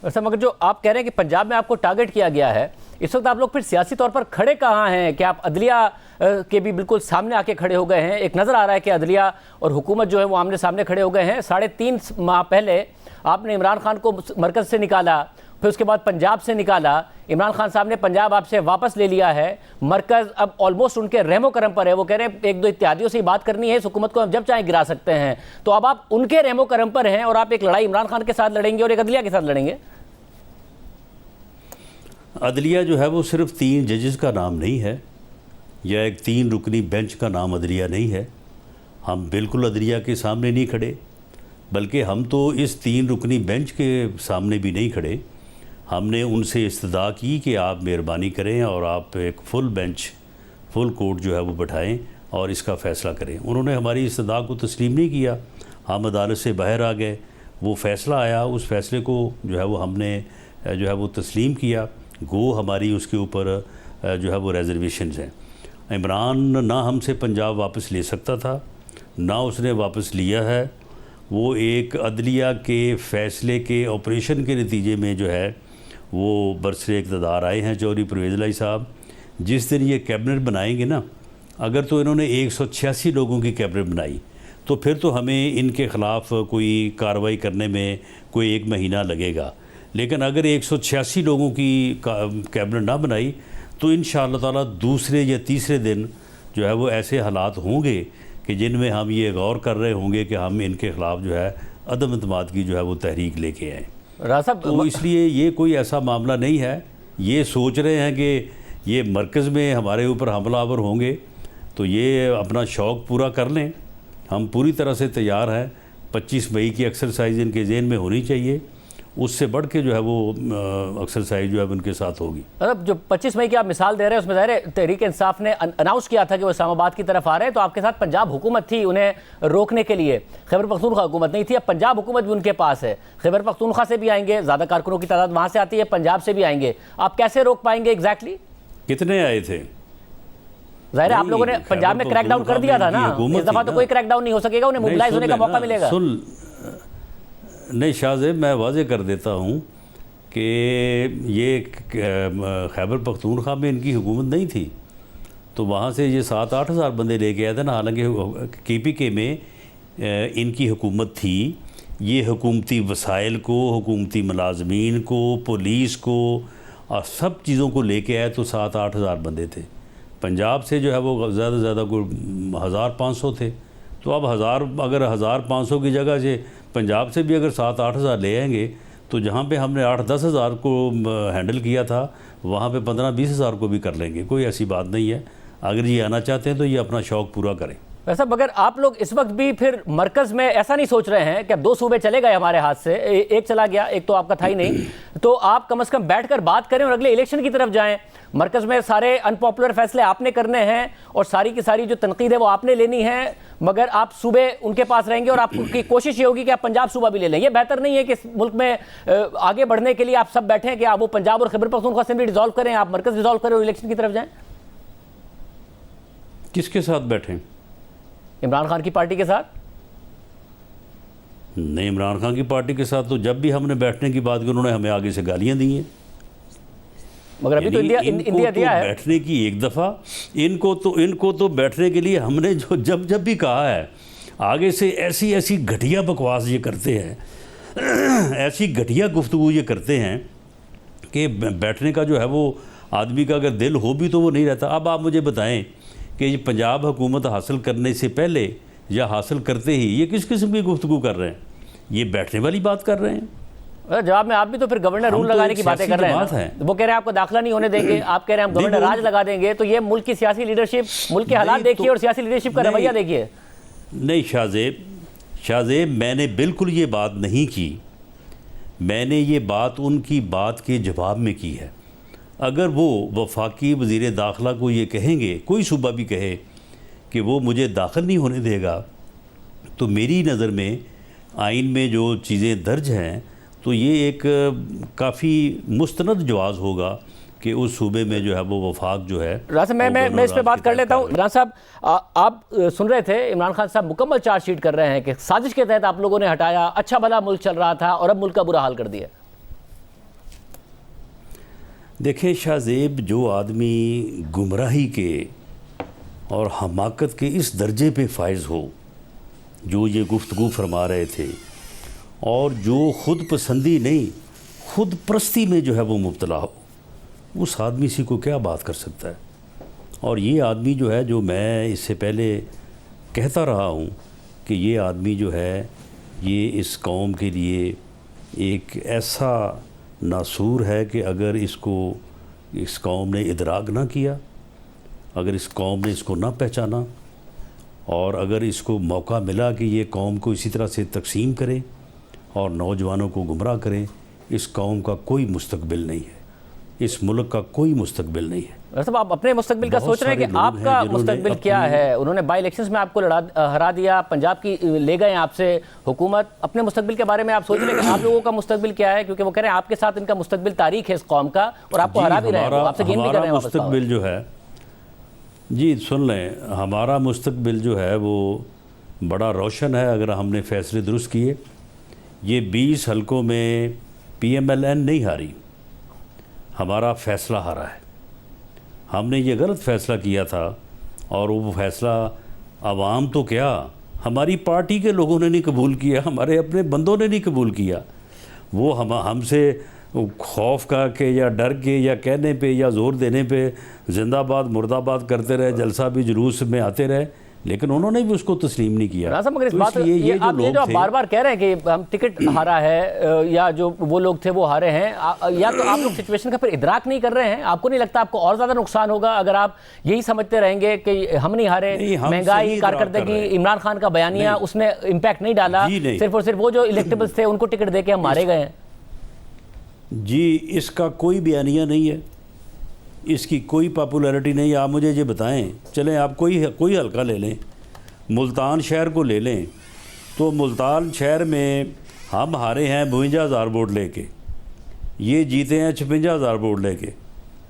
वैसे मगर जो आप कह रहे हैं कि पंजाब में आपको टारगेट किया गया है, इस वक्त आप लोग फिर सियासी तौर पर खड़े कहाँ हैं? कि आप अदलिया के भी बिल्कुल सामने आके खड़े हो गए हैं? एक नज़र आ रहा है कि अदलिया और हुकूमत जो है वो आमने सामने खड़े हो गए हैं। 3.5 माह पहले आपने इमरान खान को मरकज़ से निकाला, फिर उसके बाद पंजाब से निकाला, इमरान खान साहब ने पंजाब आपसे वापस ले लिया है, मरकज़ अब ऑलमोस्ट उनके रहमो करम पर है। वो कह रहे हैं 1-2 इत्यादियों से ही बात करनी है, इस हुकूमत को हम जब चाहे गिरा सकते हैं। तो अब आप उनके रहमो करम पर हैं और आप एक लड़ाई इमरान खान के साथ लड़ेंगे और एक अदलिया के साथ लड़ेंगे। अदलिया जो है वो सिर्फ 3 जजेस का नाम नहीं है, या एक 3 रुकनी बेंच का नाम अदलिया नहीं है। हम बिल्कुल अदलिया के सामने नहीं खड़े, बल्कि हम तो इस 3 रुकनी बेंच के सामने भी नहीं खड़े। हमने उनसे इस्तदा की कि आप मेहरबानी करें और आप एक फुल बेंच, फुल कोर्ट जो है वो बैठाएं और इसका फ़ैसला करें। उन्होंने हमारी इस्तदा को तस्लीम नहीं किया। हम अदालत से बाहर आ गए, वो फ़ैसला आया, उस फ़ैसले को जो है वो हमने जो है वो तस्लीम किया। गो हमारी उसके ऊपर जो है वो रिजर्वेशंस हैं। इमरान ना हमसे पंजाब वापस ले सकता था, ना उसने वापस लिया है। वो एक अदलिया के फ़ैसले के ऑपरेशन के नतीजे में जो है वो बरसरे इक़्तिदार आए हैं चौधरी परवेज़ इलाही साहब। जिस दिन ये कैबिनेट बनाएंगे ना, अगर तो इन्होंने 186 लोगों की कैबिनेट बनाई तो फिर तो हमें इनके ख़िलाफ़ कोई कार्रवाई करने में कोई 1 महीना लगेगा। लेकिन अगर 186 लोगों की कैबिनेट ना बनाई तो इंशाअल्लाह ताला दूसरे या तीसरे दिन जो है वो ऐसे हालात होंगे कि जिनमें हम ये गौर कर रहे होंगे कि हम इनके ख़िलाफ़ जो है अदम एतमाद की जो है वो तहरीक लेके आएँ। तो इसलिए ये कोई ऐसा मामला नहीं है। ये सोच रहे हैं कि ये मरकज़ में हमारे ऊपर हमलावर होंगे, तो ये अपना शौक़ पूरा कर लें। हम पूरी तरह से तैयार हैं। 25 मई की एक्सरसाइज इनके ज़हन में होनी चाहिए, उससे बढ़ के जो है वो एक्सरसाइज जो है उनके साथ होगी। मतलब जो 25 मई की आप मिसाल दे रहे हैं उसमें ज़ाहिर है तहरीक इंसाफ ने अनाउंस किया था कि वो इस्लामाबाद की तरफ आ रहे हैं, तो आपके साथ पंजाब हुकूमत थी उन्हें रोकने के लिए। खैबर पख्तूनख्वा हुकूमत नहीं थी, अब पंजाब हुकूमत भी उनके पास है। खैबर पख्तूनख्वा से भी आएंगे, ज़्यादा कारकुनों की तादाद वहाँ से आती है, पंजाब से भी आएंगे। आप कैसे रोक पाएंगे एग्जैक्टली? कितने आए थे? ज़ाहिर है आप लोगों ने पंजाब में क्रैकडाउन कर दिया था ना, इस दफ़ा तो कोई क्रैकडाउन नहीं हो सकेगा, उन्हें मोबिलाइज होने का मौका मिलेगा। नहीं शाहज़ेब, मैं वाज़े कर देता हूँ कि ये खैबर पख्तूनख्वा में इनकी हुकूमत नहीं थी, तो वहाँ से ये 7-8 हज़ार बंदे लेके आए थे ना। हालांकि KPK में इनकी हुकूमत थी। ये हुकूमती वसाइल को, हुकूमती मुलाजमीन को, पुलिस को और सब चीज़ों को लेके आए तो 7-8 हज़ार बंदे थे। पंजाब से जो है वो ज़्यादा से ज़्यादा कोई 1500 थे। तो अब अगर 1500 की जगह से पंजाब से भी अगर 7-8 हज़ार ले आएंगे तो जहाँ पे हमने 8-10 हज़ार को हैंडल किया था वहाँ पे 15-20 हज़ार को भी कर लेंगे। कोई ऐसी बात नहीं है। अगर ये आना चाहते हैं तो ये अपना शौक़ पूरा करें। वैसा मगर आप लोग इस वक्त भी फिर मरकज़ में ऐसा नहीं सोच रहे हैं कि अब 2 सूबे चले गए हमारे हाथ से, एक चला गया, एक तो आपका था ही नहीं, तो आप कम से कम बैठकर बात करें और अगले इलेक्शन की तरफ जाएं। मरकज़ में सारे अनपॉपुलर फैसले आपने करने हैं और सारी की सारी जो तनकीद है वो आपने लेनी है, मगर आप सूबे उनके पास रहेंगे और आपकी कोशिश ये होगी कि आप पंजाब सूबा भी ले लें। ये बेहतर नहीं है कि इस मुल्क में आगे बढ़ने के लिए आप सब बैठे हैं कि आप वो पंजाब और खैबर पख्तूनख्वा असेंबली डिसॉल्व करें, आप मरकज़ डिसॉल्व करें और इलेक्शन की तरफ जाएँ? किसके साथ बैठें? इमरान खान की पार्टी के साथ? नहीं, इमरान खान की पार्टी के साथ तो जब भी हमने बैठने की बात की उन्होंने हमें आगे से गालियां दी हैं। मगर अभी तो इंडिया दिया है बैठने की एक दफ़ा। इनको तो बैठने के लिए हमने जो जब भी कहा है, आगे से ऐसी घटिया बकवास ये करते हैं ऐसी घटिया गुफ्तगू ये करते हैं कि बैठने का जो है वो आदमी का अगर दिल हो भी तो वो नहीं रहता। अब आप मुझे बताएं कि ये पंजाब हुकूमत हासिल करने से पहले या हासिल करते ही ये किस किस्म की गुफ्तगू कर रहे हैं? ये बैठने वाली बात कर रहे हैं। जवाब में आप भी तो फिर गवर्नर रूल लगाने की बातें कर रहे हैं। वो कह रहे हैं आपको दाखिला नहीं होने देंगे, आप कह रहे हैं हम गवर्नर राज लगा देंगे। तो ये मुल्क की सियासी लीडरशिप, मुल्क के हालात देखिए और सियासी लीडरशिप का रवैया देखिए। नहीं शाहज़ेब, मैंने बिल्कुल ये बात नहीं की। मैंने ये बात उनकी बात के जवाब में की है। अगर वो वफाकी वज़ीर दाखिला को ये कहेंगे, कोई सूबा भी कहे कि वो मुझे दाखिल नहीं होने देगा, तो मेरी नज़र में आइन में जो चीज़ें दर्ज हैं तो ये एक काफ़ी मुस्तनद जवाज़ होगा कि उस सूबे में जो है वो वफाक जो है। मैं इस पर बात कर लेता हूँ। इमरान साहब, आप सुन रहे थे इमरान खान साहब मुकम्मल चार्जशीट कर रहे हैं कि साजिश के तहत आप लोगों ने हटाया, अच्छा भला मुल्क चल रहा था और अब मुल्क का बुरा हाल कर दिया। देखें शाहजेब, जो आदमी गुमराही के और हमाकत के इस दर्जे पे फाइज हो जो ये गुफ्तगू फरमा रहे थे, और जो ख़ुद पसंदी नहीं खुद परस्ती में जो है वो मुब्तला हो, उस आदमी से को क्या बात कर सकता है। और ये आदमी जो है, जो मैं इससे पहले कहता रहा हूँ कि ये आदमी जो है ये इस कौम के लिए एक ऐसा नासूर है कि अगर इसको इस कौम ने इदराक ना किया, अगर इस कौम ने इसको ना पहचाना, और अगर इसको मौका मिला कि ये कौम को इसी तरह से तकसीम करे और नौजवानों को गुमराह करे, इस कौम का कोई मुस्तकबिल नहीं है, इस मुल्क का कोई मुस्तकबिल नहीं है। मतलब आप अपने मुस्तकबिल का सोच रहे हैं कि आपका मुस्तकबिल क्या है? उन्होंने बाई इलेक्शंस में आपको हरा दिया, पंजाब की ले गए आपसे हुकूमत। अपने मुस्तकबिल के बारे में आप सोच रहे हैं कि आप लोगों का मुस्तकबिल क्या है? क्योंकि वो कह रहे हैं आपके साथ इनका मुस्तकबिल तारीख है इस कौम का, और आपको हरा भी रहे हैं, आपसे गेम भी कर रहे हैं। मुस्तकबिल जो है, जी सुन लें, हमारा मुस्तकबिल जो है वो बड़ा रोशन है अगर हमने फैसले दुरुस्त किए। ये 20 हलकों में PMLN नहीं हारी, हमारा फ़ैसला हारा है। हमने ये गलत फ़ैसला किया था, और वो फ़ैसला आवाम तो क्या, हमारी पार्टी के लोगों ने नहीं कबूल किया, हमारे अपने बंदों ने नहीं कबूल किया। वो हमसे खौफ का के या डर के या कहने पे या ज़ोर देने पे जिंदाबाद मुर्दाबाद करते रहे, जलसा भी जुलूस में आते रहे, लेकिन उन्होंने भी उसको तस्लीम नहीं किया। मगर इस बात ये जो आप बार बार कह रहे हैं कि हम टिकट हारा है, या जो वो लोग थे वो हारे हैं, या तो आप लोग सिचुएशन का फिर इदराक नहीं कर रहे हैं? आपको नहीं लगता आपको और ज़्यादा नुकसान होगा अगर आप यही समझते रहेंगे कि हम नहीं हारे? महंगाई, कारकर्दगी, इमरान खान का बयानिया उसने इम्पैक्ट नहीं डाला, सिर्फ और सिर्फ वो जो इलेक्टेबल्स थे उनको टिकट दे के हम मारे गए हैं। जी, इसका कोई बयानिया नहीं है, इसकी कोई पॉपुलैरिटी नहीं है। आप मुझे ये बताएं, चलें आप कोई हल्का ले लें, मुल्तान शहर को ले लें, तो मुल्तान शहर में हम हारे हैं 52,000 वोट लेके, ये जीते हैं 56,000 वोट लेके,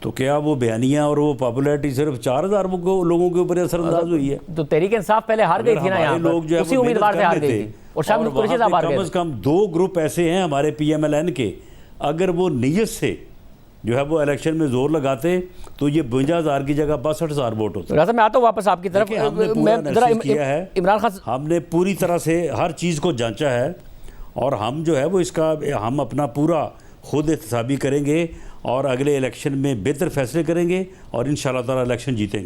तो क्या वो बयानिया और वो पॉपुलैरिटी सिर्फ 4,000 लोगों के ऊपर असरअंदाज हुई है? तो तहरीक इंसाफ पहले हार गई थी ना, यहाँ लोग जो उसी उम्मीदवार से हार गई थी, और शामिल कुरैशी साहब हार गए। कम से कम 2 ग्रुप ऐसे हैं हमारे PMLN के, अगर वो नीयत से जो है वो इलेक्शन में जोर लगाते तो ये 52,000 की जगह 62,000 वोट होते। मैं आता हूँ वापस आपकी तरफ। इमरान खान, हमने पूरी तरह से हर चीज़ को जांचा है, और हम जो है वो हम अपना पूरा खुद एहतसाबी करेंगे, और अगले इलेक्शन में बेहतर फैसले करेंगे, और इंशाअल्लाह ताला इलेक्शन जीतेंगे।